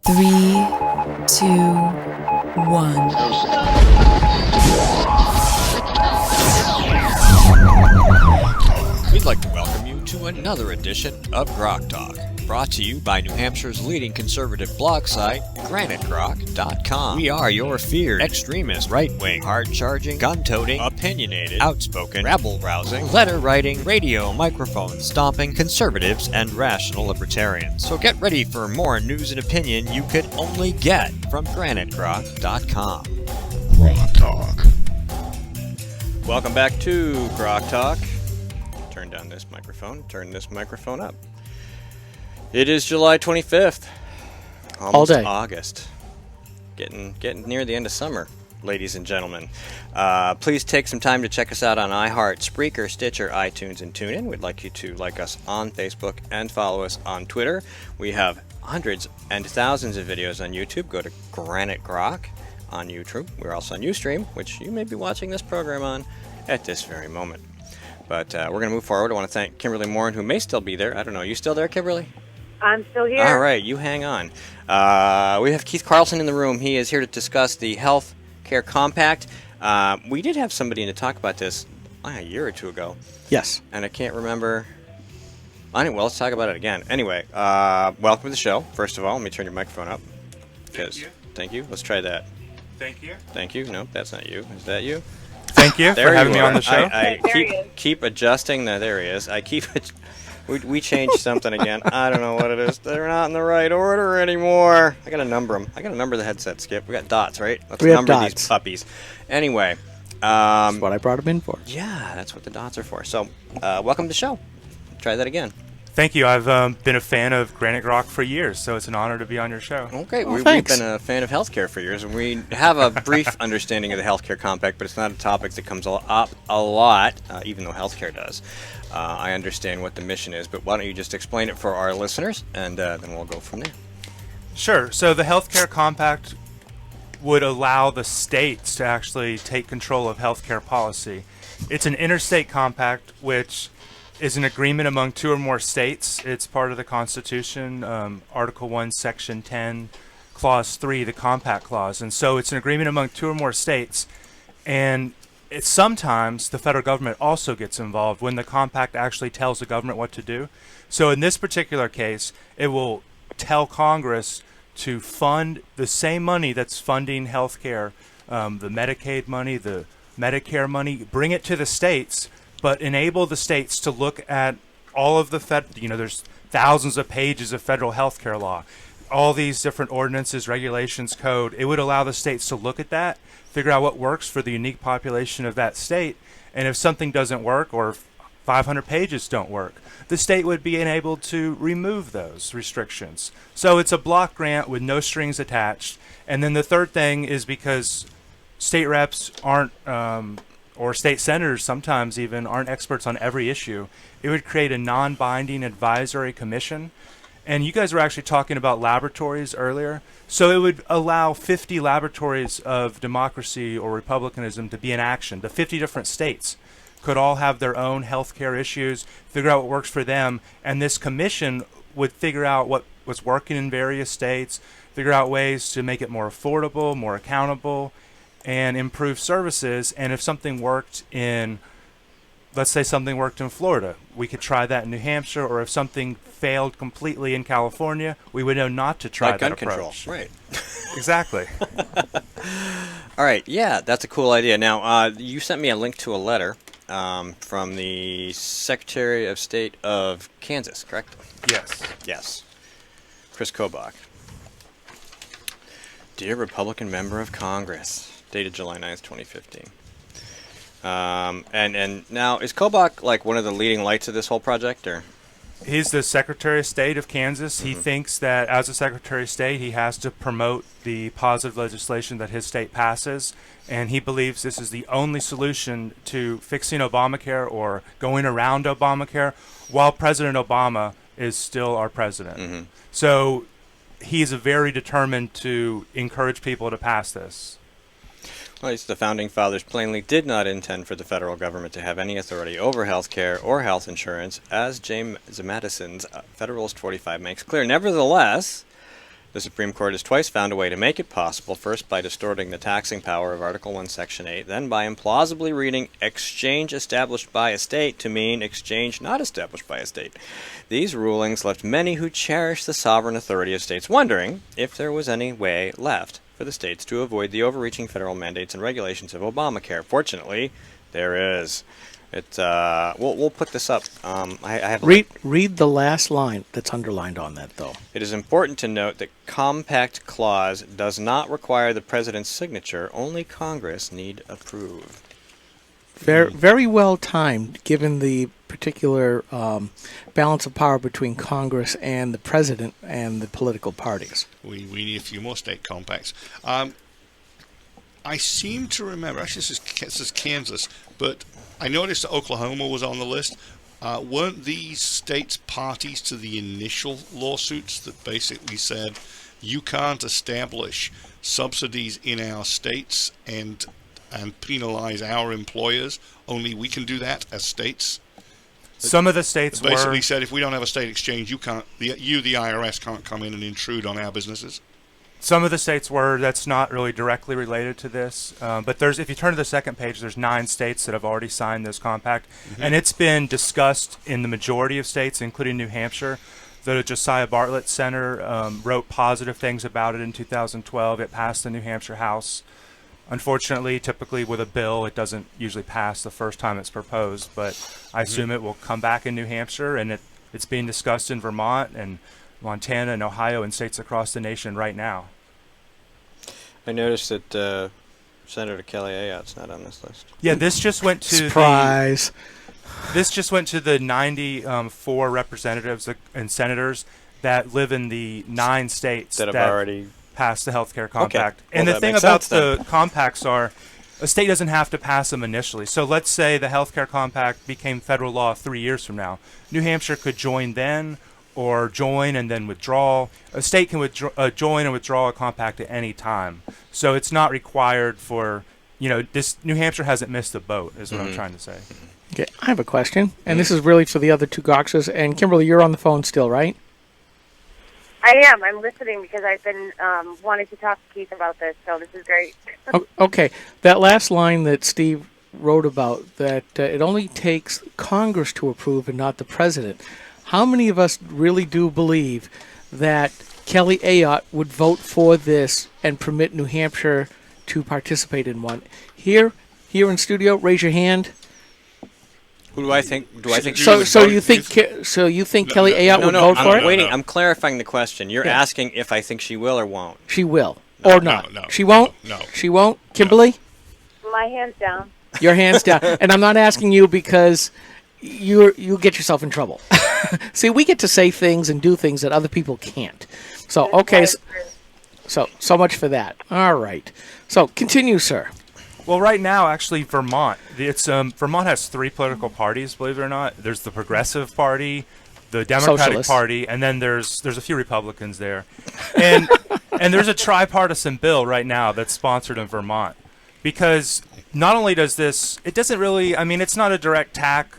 Three, two, one. We'd like to welcome you to another edition of GrokTALK, brought to you by New Hampshire's leading conservative blog site, GrokTALK.com. We are your feared, extremist, right-wing, hard-charging, gun-toting, opinionated, outspoken, rabble-rousing, letter-writing, radio microphone stomping conservatives and rational libertarians. So get ready for more news and opinion you could only get from GrokTALK.com. GrokTALK. Welcome back to GrokTALK. Turn down this microphone, turn this microphone up. It is July 25th, almost All day. August. Getting near the end of summer, ladies and gentlemen. Please take some time to check us out on iHeart, Spreaker, Stitcher, iTunes, and TuneIn. We'd like you to like us on Facebook and follow us on Twitter. We have hundreds and thousands of videos on YouTube. Go to Granite Grok on YouTube. We're also on Ustream, which you may be watching this program on at this very moment. But we're going to move forward. I want to thank Kimberly Morin, who may still be there. I don't know. Are you still there, Kimberly? I'm still here. All right. You hang on. We have Keith Carlson in the room. He is here to discuss the Health Care Compact. We did have somebody in to talk about this a year or two ago. Yes. And I can't remember. Well, let's talk about it again. Anyway, welcome to the show. First of all, let me turn your microphone up. Thank you. Thank you. Let's try that. Thank you. Thank you. No, that's not you. Is that you? Thank you There for having you me are. on the show. I There he is. keep adjusting. No, there he is. I keep it. We changed something again. I don't know what it is. They're not in the right order anymore. I gotta number them. I gotta number the headset, Skip. We got dots, right? Let's We have number dots. these puppies. Anyway, That's what I brought him in for. yeah, that's what the dots are for. So, welcome to the show. Try that again. Thank you. I've been a fan of Granite Grok for years, so it's an honor to be on your show. Okay, Well, we've thanks. been a fan of healthcare for years, and we have a brief understanding of the healthcare compact, but it's not a topic that comes up a lot, even though healthcare does. I understand what the mission is, but why don't you just explain it for our listeners, and then we'll go from there. Sure. So the Healthcare Compact would allow the states to actually take control of healthcare policy. It's an interstate compact, which is an agreement among two or more states. It's part of the Constitution, Article 1, Section 10, Clause 3, the Compact Clause. And so it's an agreement among two or more states. And it's sometimes the federal government also gets involved when the compact actually tells the government what to do. So in this particular case, it will tell Congress to fund the same money that's funding health care, the Medicaid money, the Medicare money, bring it to the states, but enable the states to look at all of the there's thousands of pages of federal health care law, all these different ordinances, regulations, code. It would allow the states to look at that, figure out what works for the unique population of that state, and if something doesn't work or 500 pages don't work, the state would be enabled to remove those restrictions. So it's a block grant with no strings attached. And then the third thing is because state reps aren't or state senators sometimes even aren't experts on every issue, it would create a non-binding advisory commission. And you guys were actually talking about laboratories earlier. So it would allow 50 laboratories of democracy or republicanism to be in action. The 50 different states could all have their own healthcare issues, figure out what works for them, and this commission would figure out what was working in various states, figure out ways to make it more affordable, more accountable, and improve services. And if something worked in, let's say something worked in Florida, we could try that in New Hampshire, or if something failed completely in California, we would know not to try Like that gun control, approach. right? Exactly. All right, yeah, that's a cool idea. Now, you sent me a link to a letter from the Secretary of State of Kansas, correct? Yes. Yes. Chris Kobach. Dear Republican Member of Congress, dated July 9th, 2015. And now, is Kobach like one of the leading lights of this whole project, or? He's the Secretary of State of Kansas. He thinks that as a Secretary of State, he has to promote the positive legislation that his state passes, and he believes this is the only solution to fixing Obamacare or going around Obamacare while President Obama is still our president. So he's very determined to encourage people to pass this. Well, the Founding Fathers plainly did not intend for the federal government to have any authority over health care or health insurance, as James Madison's Federalist 45 makes clear. Nevertheless, The Supreme Court has twice found a way to make it possible, first by distorting the taxing power of Article 1, Section 8, then by implausibly reading exchange established by a state to mean exchange not established by a state. These rulings left many who cherish the sovereign authority of states wondering if there was any way left for the states to avoid the overreaching federal mandates and regulations of Obamacare. Fortunately, there is. We'll put this up. I have read the last line that's underlined on that, though. It is important to note that Compact Clause does not require the President's signature. Only Congress need approve. Very well timed, given the particular balance of power between Congress and the President and the political parties. We need a few more state compacts. I seem to remember, actually this is Kansas, but I noticed that Oklahoma was on the list. Weren't these states parties to the initial lawsuits that basically said you can't establish subsidies in our states and penalize our employers? Only we can do that as states. Some of the states basically said if we don't have a state exchange, the IRS, can't come in and intrude on our businesses. Some of the states were. That's not really directly related to this. But if you turn to the second page, there's 9 states that have already signed this compact. Mm-hmm. And it's been discussed in the majority of states, including New Hampshire. The Josiah Bartlett Center wrote positive things about it in 2012. It passed the New Hampshire House. Unfortunately, typically with a bill, it doesn't usually pass the first time it's proposed. But I assume it will come back in New Hampshire, and it's being discussed in Vermont and Montana and Ohio and states across the nation right now. I noticed that Senator Kelly Ayotte's not on this list. Yeah, this just went to surprise. This just went to the 94 representatives and senators that live in the 9 states that have already passed the healthcare compact. Okay. And well, the thing about the compacts are, a state doesn't have to pass them initially. So let's say the healthcare compact became federal law 3 years from now. New Hampshire could join then, or join and then withdraw. A state can join and withdraw a compact at any time. So it's not required for, this. New Hampshire hasn't missed the boat, is what I'm trying to say. Okay, I have a question, and this is really for the other 2 Goxes. And Kimberly, you're on the phone still, right? I am. I'm listening because I've been wanting to talk to Keith about this, so this is great. Okay, that last line that Steve wrote about, that it only takes Congress to approve and not the President. How many of us really do believe that Kelly Ayotte would vote for this and permit New Hampshire to participate in one? Here in studio, raise your hand. Who do I think? Do I think? So you think Kelly Ayotte would vote for it? Waiting. I'm clarifying the question. You're asking if I think she will or won't. She will or not. No. She won't. No. She won't. Kimberly, My hand's down. your hands down. And I'm not asking you because you get yourself in trouble. See, we get to say things and do things that other people can't. So okay. So much for that. All right. So continue, sir. Well, right now, actually, Vermont. Vermont has 3 political parties, believe it or not. There's the Progressive Party, the Democratic Socialist Party, and then there's a few Republicans there. And there's a tripartisan bill right now that's sponsored in Vermont. Because not only does this, it doesn't really, it's not a direct attack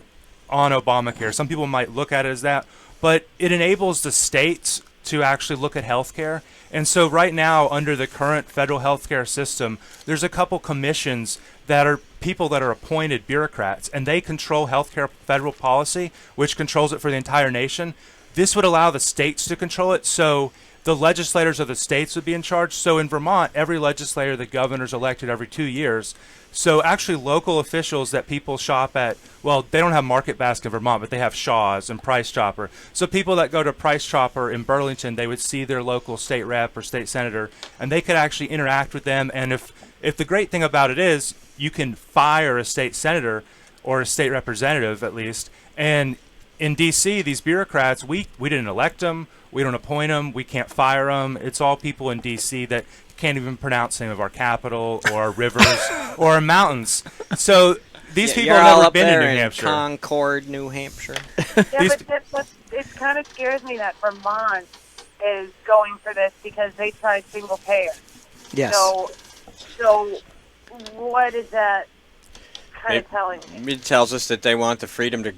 on Obamacare. Some people might look at it as that, but it enables the states to actually look at healthcare. And so right now, under the current federal healthcare system, there's a couple commissions that are people that are appointed bureaucrats, and they control healthcare federal policy, which controls it for the entire nation. This would allow the states to control it, so the legislators of the states would be in charge. So in Vermont, every legislator, the governor's elected every 2 years. So actually local officials that people shop at, well, they don't have Market Basket in Vermont, but they have Shaw's and Price Chopper. So people that go to Price Chopper in Burlington, they would see their local state rep or state senator, and they could actually interact with them. And if the great thing about it is you can fire a state senator or a state representative at least. And in D.C., these bureaucrats, we didn't elect them. We don't appoint them. We can't fire them. It's all people in D.C. that can't even pronounce the name of our capital or our rivers or our mountains. So these people have never been in New Hampshire. Concord, New Hampshire. Yeah, but it kind of scares me that Vermont is going for this because they tried single payer. Yes. So what is that kind of telling me? It tells us that they want the freedom to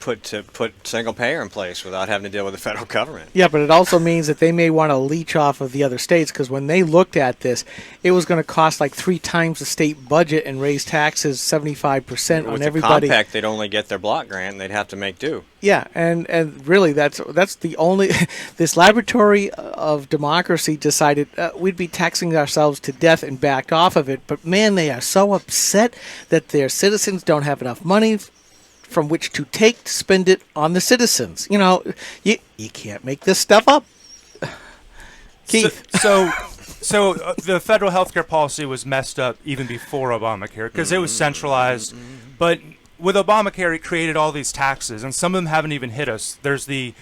put single payer in place without having to deal with the federal government. Yeah, but it also means that they may want to leech off of the other states, because when they looked at this, it was going to cost like 3 times the state budget and raise taxes 75% With on the everybody. compact, they'd only get their block grant, and they'd have to make do. Yeah, and really that's the only this laboratory of democracy decided we'd be taxing ourselves to death and backed off of it. But man, they are so upset that their citizens don't have enough money from which to take to spend it on the citizens. You know, you can't make this stuff up. Keith. So the federal healthcare policy was messed up even before Obamacare because it was centralized. But with Obamacare, it created all these taxes, and some of them haven't even hit us. There's the,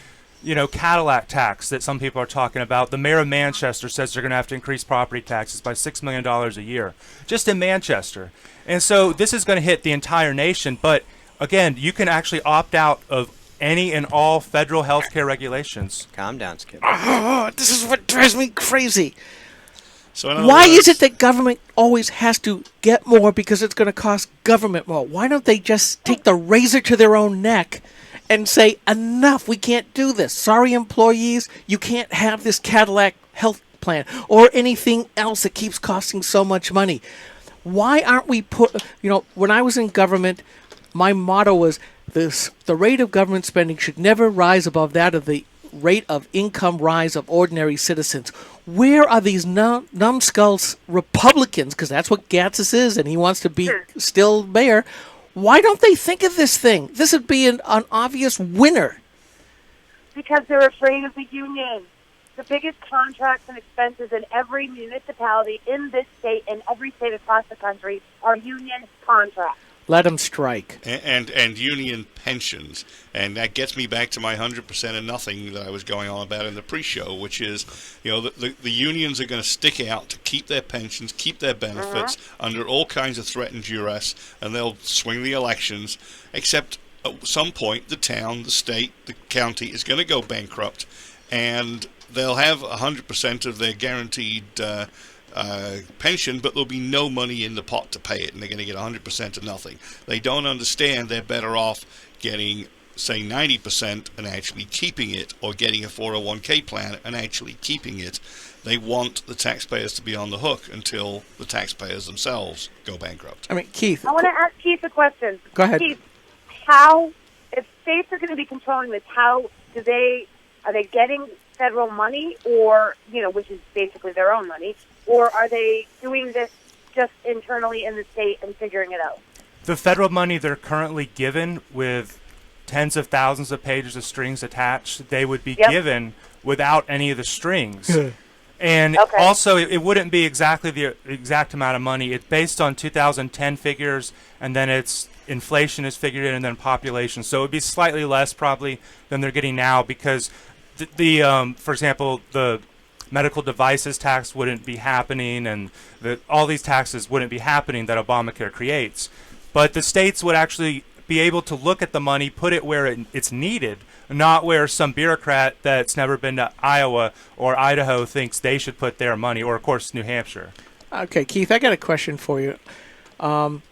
Cadillac tax that some people are talking about. The mayor of Manchester says they're going to have to increase property taxes by $6 million a year, just in Manchester. And so this is going to hit the entire nation. But again, you can actually opt out of any and all federal healthcare regulations. Calm down, Skip. Oh, this is what drives me crazy. So in other Why words- is it that government always has to get more because it's going to cost government more? Why don't they just take the razor to their own neck and say, enough, we can't do this. Sorry, employees, you can't have this Cadillac health plan or anything else that keeps costing so much money. Why aren't we when I was in government, my motto was the rate of government spending should never rise above that of the rate of income rise of ordinary citizens. Where are these numbskulls Republicans, because that's what Gatsis is, and he wants to be still mayor? Why don't they think of this thing? This would be an obvious winner. Because they're afraid of the union. The biggest contracts and expenses in every municipality in this state and every state across the country are union contracts. Let them strike. And union pensions. And that gets me back to my 100% and nothing that I was going on about in the pre-show, which is, the unions are going to stick out to keep their pensions, keep their benefits under all kinds of threat and duress, and they'll swing the elections, except at some point the town, the state, the county is going to go bankrupt, and they'll have 100% of their guaranteed pension, but there'll be no money in the pot to pay it, and they're going to get 100% of nothing. They don't understand they're better off getting, say, 90% and actually keeping it, or getting a 401k plan and actually keeping it. They want the taxpayers to be on the hook until the taxpayers themselves go bankrupt. I mean, Keith. I want to ask Keith a question. Go ahead. Keith, if states are going to be controlling this, are they getting federal money, or, which is basically their own money, or are they doing this just internally in the state and figuring it out? The federal money they're currently given, with tens of thousands of pages of strings attached, they would be given without any of the strings. And also, it wouldn't be exactly the exact amount of money. It's based on 2010 figures, and then it's inflation is figured in, and then population. So it would be slightly less probably than they're getting now, because for example, the medical devices tax wouldn't be happening, and all these taxes wouldn't be happening that Obamacare creates. But the states would actually be able to look at the money, put it where it's needed, not where some bureaucrat that's never been to Iowa or Idaho thinks they should put their money, or, of course, New Hampshire. Okay, Keith, I got a question for you.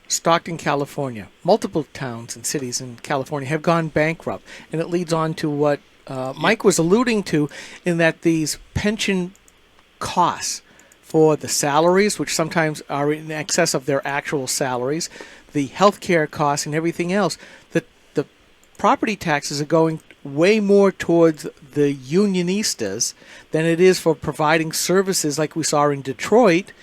Stockton, California. Multiple towns and cities in California have gone bankrupt, and it leads on to what Mike was alluding to, in that these pension costs for the salaries, which sometimes are in excess of their actual salaries, the health care costs and everything else, the property taxes are going way more towards the unionistas than it is for providing services like we saw in Detroit,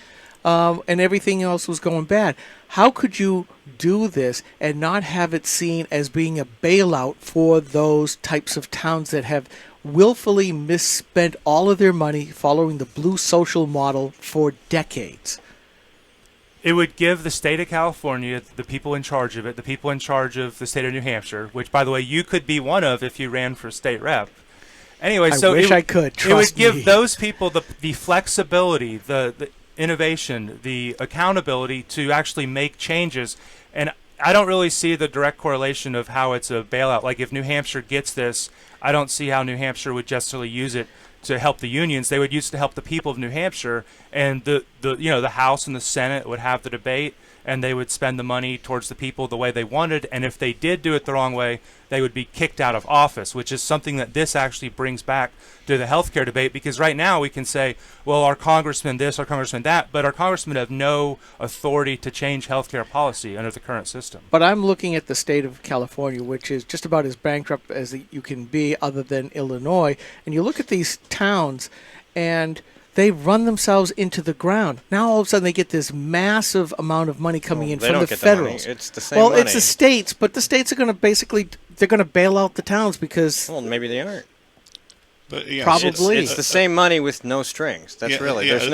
and everything else was going bad. How could you do this and not have it seen as being a bailout for those types of towns that have willfully misspent all of their money following the blue social model for decades? It would give the state of California, the people in charge of it, the people in charge of the state of New Hampshire, which, by the way, you could be one of if you ran for state rep. Anyway, I wish I could. It would Trust me. give those people the flexibility, the innovation, the accountability to actually make changes. And I don't really see the direct correlation of how it's a bailout. Like, if New Hampshire gets this, I don't see how New Hampshire would justly use it to help the unions. They would use it to help the people of New Hampshire, and the House and the Senate would have the debate, and they would spend the money towards the people the way they wanted. And if they did do it the wrong way, they would be kicked out of office, which is something that this actually brings back to the healthcare debate. Because right now we can say, well, our congressman this, our congressman that, but our congressmen have no authority to change healthcare policy under the current system. But I'm looking at the state of California, which is just about as bankrupt as you can be other than Illinois. And you look at these towns, and they've run themselves into the ground. Now all of a sudden they get this massive amount of money coming in from the federals. It's the same well, money. it's the states, but the states are going to they're going to bail out the towns because Well, maybe they aren't. But, yeah, Probably. It's the same money with no strings. That's Yeah, really. yeah, There's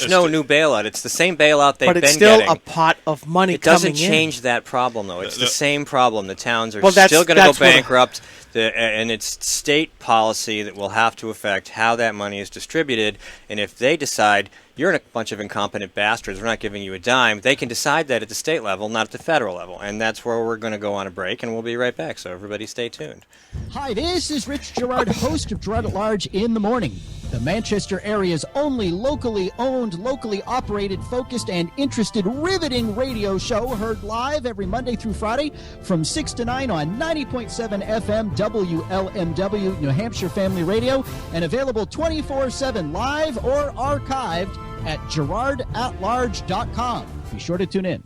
no new bailout. It's the same bailout they've but been it's still getting. a pot of money It coming doesn't in. change that problem, though. It's the same problem. The towns are Well, that's- still going to go that's what- bankrupt, and it's state policy that will have to affect how that money is distributed. And if they decide you're a bunch of incompetent bastards, we're not giving you a dime, they can decide that at the state level, not at the federal level. And that's where we're going to go on a break, and we'll be right back. So everybody stay tuned. Hi, this is Rich Gerard, host of Gerard at Large in the Morning, the Manchester area's only locally owned, locally operated, focused, and interested, riveting radio show, heard live every Monday through Friday from 6 to 9 on 90.7 FM WLMW, New Hampshire Family Radio, and available 24/7 live or archived at GerardAtLarge.com. Be sure to tune in.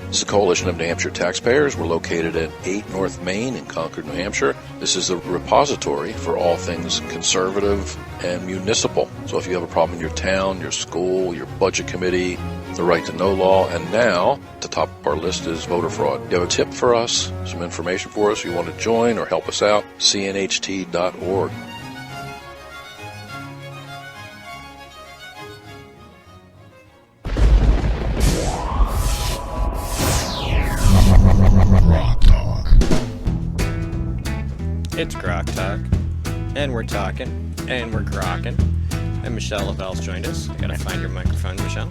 This is a coalition of New Hampshire taxpayers. We're located at 8 North Main in Concord, New Hampshire. This is a repository for all things conservative and municipal. So if you have a problem in your town, your school, your budget committee, the right to know law, and now the top of our list is voter fraud. You have a tip for us, some information for us, you want to join or help us out, cnht.org. It's GrokTALK, and we're talking, and we're grokking. And Michelle Lavelle's joined us. I gotta find your microphone, Michelle.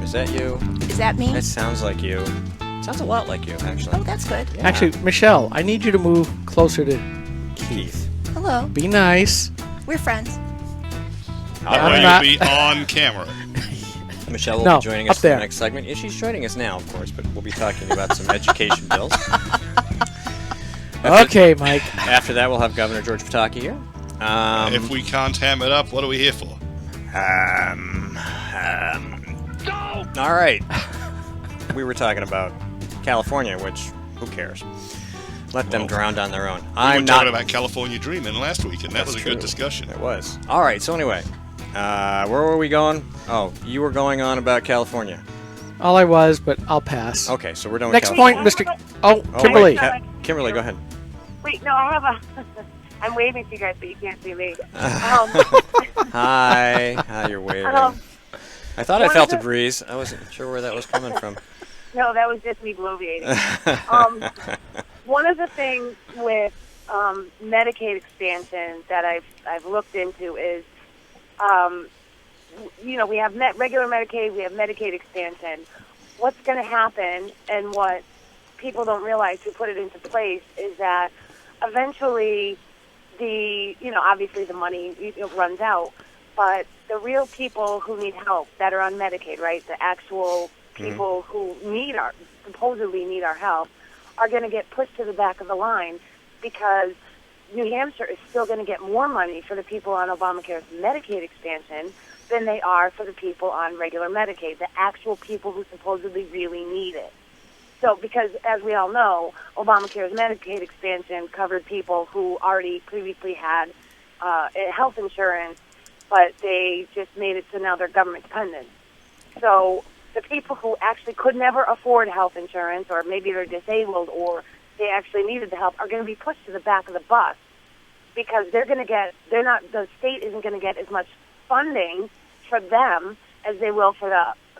Is that you? Is that me? It sounds like you. It sounds a lot like you, actually. Oh, that's good. Yeah. Actually, Michelle, I need you to move closer to Keith. Hello. Be nice. We're friends. That way not- you'll be on camera. Michelle will No, be joining up us for the there. next segment. Yeah, she's joining us now, of course, but we'll be talking about some education bills. Okay, Mike. After that, we'll have Governor George Pataki here. If we can't ham it up, what are we here for? All right. We were talking about California, which, who cares? Let them drown on their own. We I'm were not. talking about California Dreaming last week, and that That's was a true. good discussion. It was. All right, so anyway, where were we going? Oh, you were going on about California. All I was, but I'll pass. Okay, so we're done Next with point, California. Mr. Oh, Oh, Kimberly. wait, Kimberly, go ahead. Wait, no, I have a. I'm waving to you guys, but you can't see me. Hi. Hi, you're waving. Um, I thought I one felt of a the- breeze. I wasn't sure where that was coming from. No, that was just me bloviating. One of the things with Medicaid expansion that I've looked into is, we have regular Medicaid, we have Medicaid expansion. What's going to happen, and what people don't realize who put it into place, is that eventually obviously the money runs out, but the real people who need help that are on Medicaid, right, the actual people who supposedly need our help, are going to get pushed to the back of the line, because New Hampshire is still going to get more money for the people on Obamacare's Medicaid expansion than they are for the people on regular Medicaid, the actual people who supposedly really need it. So, because as we all know, Obamacare's Medicaid expansion covered people who already previously had health insurance, but they just made it so now they're government dependent. So the people who actually could never afford health insurance, or maybe they're disabled, or they actually needed the help, are going to be pushed to the back of the bus, because the state isn't going to get as much funding for them as they will for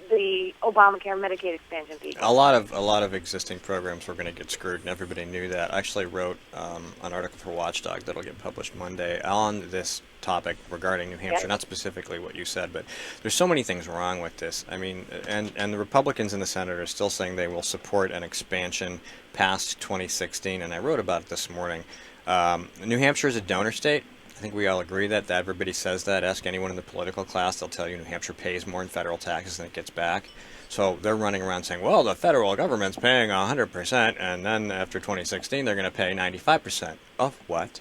the Obamacare Medicaid expansion people. A lot of existing programs were going to get screwed, and everybody knew that. I actually wrote an article for Watchdog that'll get published Monday on this topic regarding New Hampshire, not specifically what you said, but there's so many things wrong with this. I mean, and the Republicans in the Senate are still saying they will support an expansion past 2016, and I wrote about it this morning. New Hampshire is a donor state. I think we all agree that everybody says that. Ask anyone in the political class, they'll tell you New Hampshire pays more in federal taxes than it gets back. So they're running around saying, well, the federal government's paying 100%, and then after 2016, they're going to pay 95%. Of what?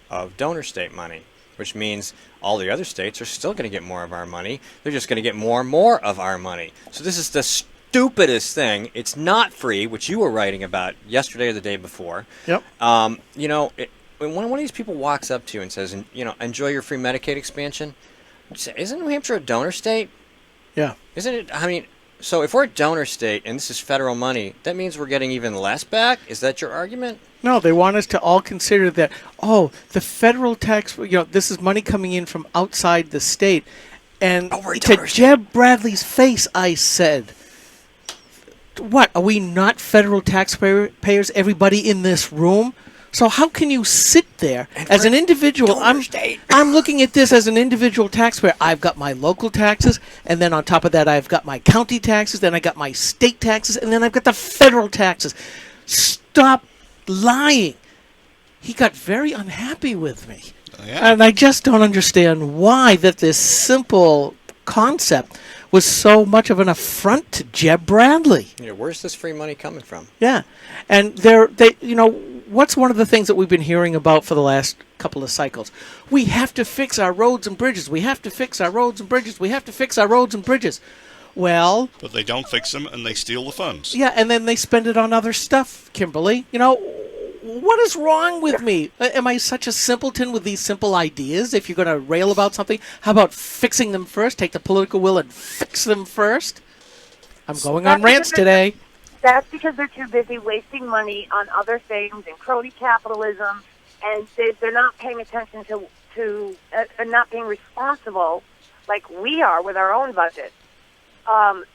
Of donor state money, which means all the other states are still going to get more of our money. They're just going to get more and more of our money. So this is the stupidest thing. It's not free, which you were writing about yesterday or the day before. Yep. When one of these people walks up to you and says, enjoy your free Medicaid expansion, isn't New Hampshire a donor state? Yeah. Isn't it? I mean, so if we're a donor state and this is federal money, that means we're getting even less back? Is that your argument? No, they want us to all consider that, the federal tax, this is money coming in from outside the state. And to Jeb Bradley's face, I said, what, are we not federal taxpayers, everybody in this room? So how can you sit there as an individual? I'm looking at this as an individual taxpayer. I've got my local taxes, and then on top of that, I've got my county taxes, then I got my state taxes, and then I've got the federal taxes. Stop lying. He got very unhappy with me. Oh, yeah. And I just don't understand why that this simple concept was so much of an affront to Jeb Bradley. Where's this free money coming from? Yeah. And what's one of the things that we've been hearing about for the last couple of cycles? We have to fix our roads and bridges. We have to fix our roads and bridges. We have to fix our roads and bridges. Well... But they don't fix them, and they steal the funds. Yeah, and then they spend it on other stuff, Kimberly. What is wrong with me? Am I such a simpleton with these simple ideas? If you're going to rail about something, how about fixing them first? Take the political will and fix them first? I'm going on rants today. That's because they're too busy wasting money on other things and crony capitalism, and they're not paying attention to not being responsible like we are with our own budget. And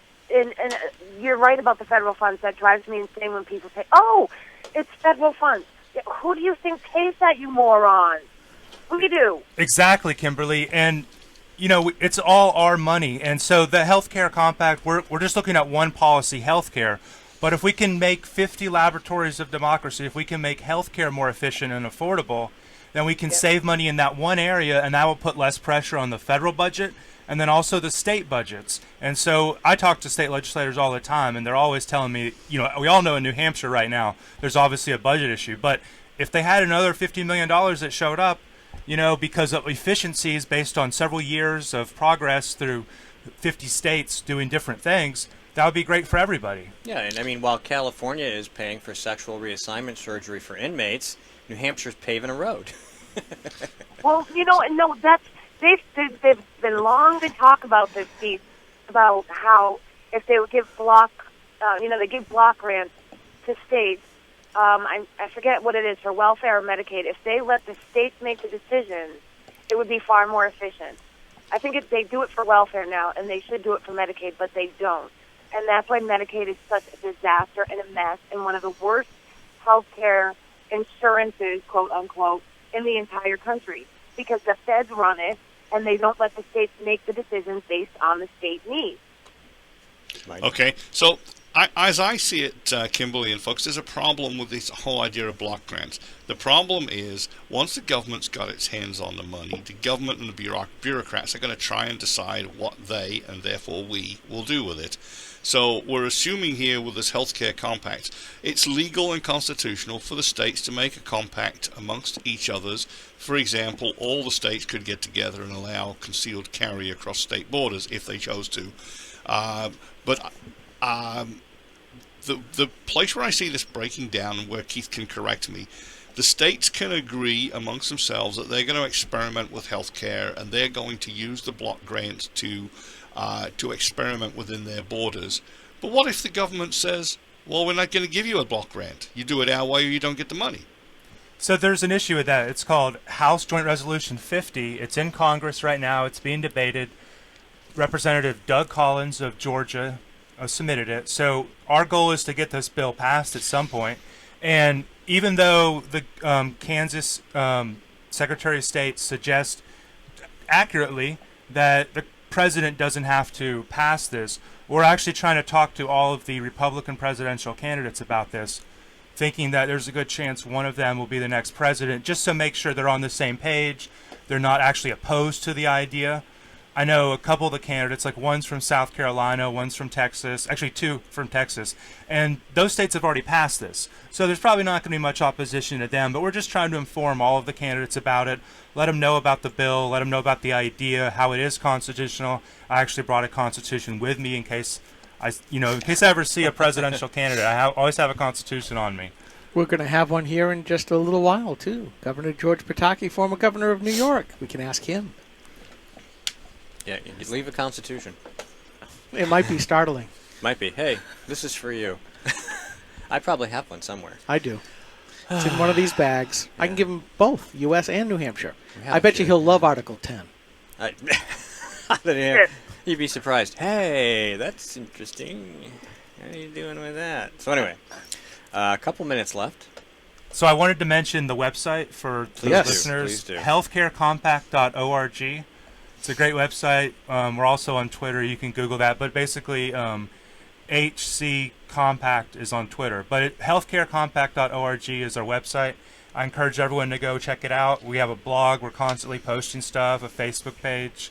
you're right about the federal funds. That drives me insane when people say, oh, it's federal funds. Who do you think pays that, you morons? Who do you do? Exactly, Kimberly. And, it's all our money. And so the healthcare compact, we're just looking at one policy, healthcare. But if we can make 50 laboratories of democracy, if we can make healthcare more efficient and affordable, then we can save money in that one area, and that will put less pressure on the federal budget and then also the state budgets. And so I talk to state legislators all the time, and they're always telling me, we all know in New Hampshire right now, there's obviously a budget issue. But if they had another $50 million that showed up, because of efficiencies based on several years of progress through 50 states doing different things, that would be great for everybody. Yeah, and I mean, while California is paying for sexual reassignment surgery for inmates, New Hampshire's paving a road. Well, no, that's... They've been talk about this, Steve, about how if they would give they give block grants to states. I forget what it is for welfare or Medicaid. If they let the states make the decisions, it would be far more efficient. I think they do it for welfare now, and they should do it for Medicaid, but they don't. And that's why Medicaid is such a disaster and a mess, and one of the worst healthcare insurances, quote unquote, in the entire country, because the feds run it, and they don't let the states make the decisions based on the state needs. Okay, so as I see it, Kimberly and folks, there's a problem with this whole idea of block grants. The problem is, once the government's got its hands on the money, the government and the bureaucrats are going to try and decide what they, and therefore we, will do with it. So we're assuming here with this healthcare compact, it's legal and constitutional for the states to make a compact amongst each others. For example, all the states could get together and allow concealed carry across state borders if they chose to. But the place where I see this breaking down, and where Keith can correct me, the states can agree amongst themselves that they're going to experiment with healthcare, and they're going to use the block grants to experiment within their borders. But what if the government says, well, we're not going to give you a block grant. You do it our way or you don't get the money. So there's an issue with that. It's called House Joint Resolution 50. It's in Congress right now. It's being debated. Representative Doug Collins of Georgia submitted it. So our goal is to get this bill passed at some point. And even though the Kansas Secretary of State suggests accurately that the president doesn't have to pass this, we're actually trying to talk to all of the Republican presidential candidates about this, thinking that there's a good chance one of them will be the next president, just to make sure they're on the same page, they're not actually opposed to the idea. I know a couple of the candidates, like one's from South Carolina, one's from Texas, actually 2 from Texas, and those states have already passed this. So there's probably not going to be much opposition to them, but we're just trying to inform all of the candidates about it, let them know about the bill, let them know about the idea, how it is constitutional. I actually brought a constitution with me in case I ever see a presidential candidate. I always have a constitution on me. We're going to have one here in just a little while, too. Governor George Pataki, former governor of New York. We can ask him. Yeah, you leave a constitution. It might be startling. Might be. Hey, this is for you. I probably have one somewhere. I do. It's in one of these bags. I can give him both, U.S. and New Hampshire. have I bet to. you he'll love Article 10. You'd be surprised. Hey, that's interesting. How are you doing with that? So anyway, a couple minutes left. So I wanted to mention the website for the listeners, Please do. healthcarecompact.org. It's a great website. We're also on Twitter. You can Google that. But basically, HC Compact is on Twitter. But healthcarecompact.org is our website. I encourage everyone to go check it out. We have a blog. We're constantly posting stuff, a Facebook page.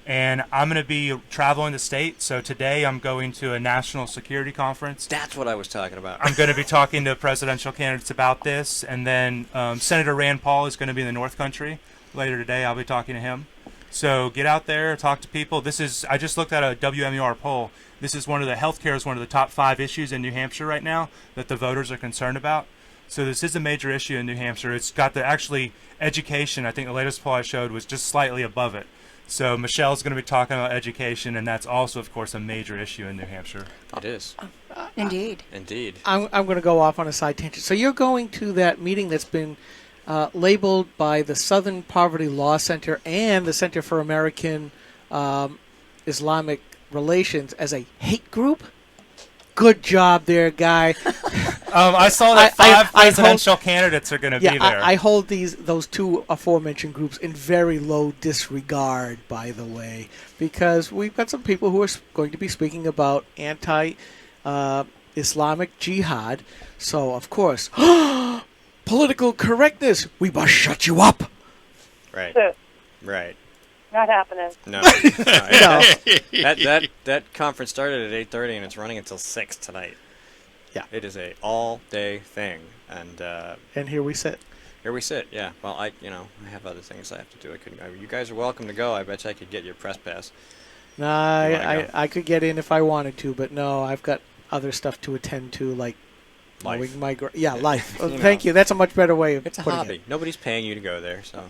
And I'm going to be traveling the state. So today I'm going to a national security conference. That's what I was talking about. I'm going to be talking to presidential candidates about this. And then Senator Rand Paul is going to be in the North Country. Later today, I'll be talking to him. So get out there, talk to people. I just looked at a WMUR poll. This is healthcare is one of the top 5 issues in New Hampshire right now that the voters are concerned about. So this is a major issue in New Hampshire. It's got education. I think the latest poll I showed was just slightly above it. So Michelle's going to be talking about education, and that's also, of course, a major issue in New Hampshire. It is. Indeed. Indeed. I'm going to go off on a side tangent. So you're going to that meeting that's been labeled by the Southern Poverty Law Center and the Center for American Islamic Relations as a hate group? Good job there, guy. I saw that 5 presidential candidates are going to be there. I hold those 2 aforementioned groups in very low disregard, by the way, because we've got some people who are going to be speaking about anti-Islamic jihad. So, of course, political correctness, we must shut you up. Right. Right. Not happening. No. No. That conference started at 8:30 and it's running until 6 tonight. Yeah. It is a all-day thing, and here we sit. Here we sit. Yeah. Well, I have other things I have to do. You guys are welcome to go. I bet you I could get your press pass. No, I could get in if I wanted to, but no, I've got other stuff to attend to, like Life. Life. Thank you. That's a much better way of It's a putting hobby. it. Nobody's paying you to go there, so.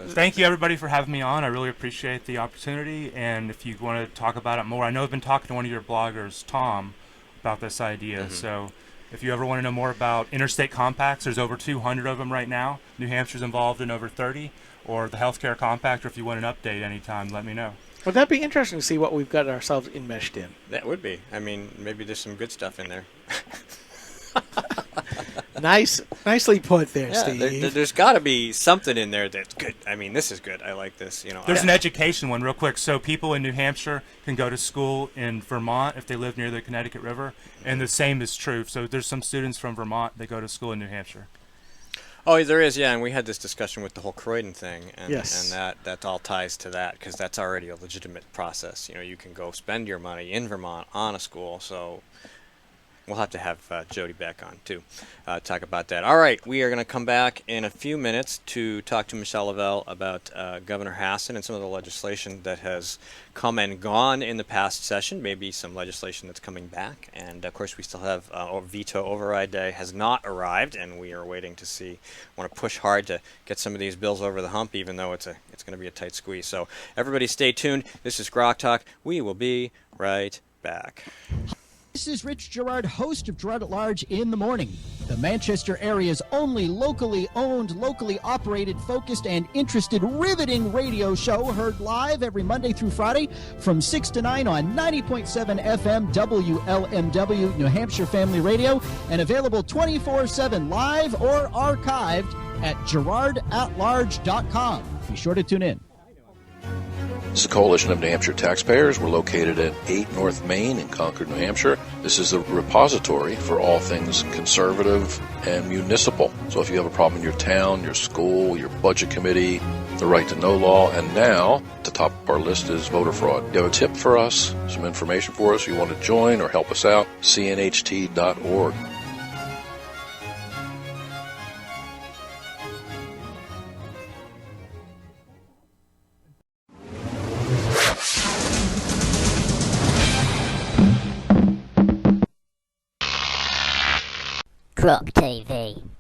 Thank you, everybody, for having me on. I really appreciate the opportunity, and if you want to talk about it more, I know I've been talking to one of your bloggers, Tom, about this idea. Mm-hmm. So if you ever want to know more about interstate compacts, there's over 200 of them right now. New Hampshire's involved in over 30, or the Healthcare Compact, or if you want an update anytime, let me know. Well, that'd be interesting to see what we've got ourselves enmeshed in. That would be. I mean, maybe there's some good stuff in there. Nicely put there, Yeah, Steve. there's got to be something in there that's good. I mean, this is good. I like this. There's an education one real quick. So people in New Hampshire can go to school in Vermont if they live near the Connecticut River, and the same is true. So there's some students from Vermont that go to school in New Hampshire. Oh, there is, yeah, and we had this discussion with the whole Croydon thing, and, Yes. and that all ties to that, because that's already a legitimate process. You can go spend your money in Vermont on a school, so we'll have to have Jody back on, too, talk about that. All right, we are going to come back in a few minutes to talk to Michelle Lavelle about Governor Hassan and some of the legislation that has come and gone in the past session, maybe some legislation that's coming back. And, of course, we still have veto override day has not arrived, and we are waiting to see, want to push hard to get some of these bills over the hump, even though it's going to be a tight squeeze. So everybody stay tuned. This is GrokTALK. We will be right back. This is Rich Gerard, host of Gerard at Large in the Morning, the Manchester area's only locally owned, locally operated, focused, and interested riveting radio show, heard live every Monday through Friday from 6 to 9 on 90.7 FM WLMW, New Hampshire Family Radio, and available 24/7 live or archived at GerardAtLarge.com. Be sure to tune in. This is a coalition of New Hampshire taxpayers. We're located at 8 North Main in Concord, New Hampshire. This is a repository for all things conservative and municipal. So if you have a problem in your town, your school, your budget committee, the Right to Know law, and now at the top of our list is voter fraud. You have a tip for us, some information for us, you want to join or help us out, cnht.org. GrokTV.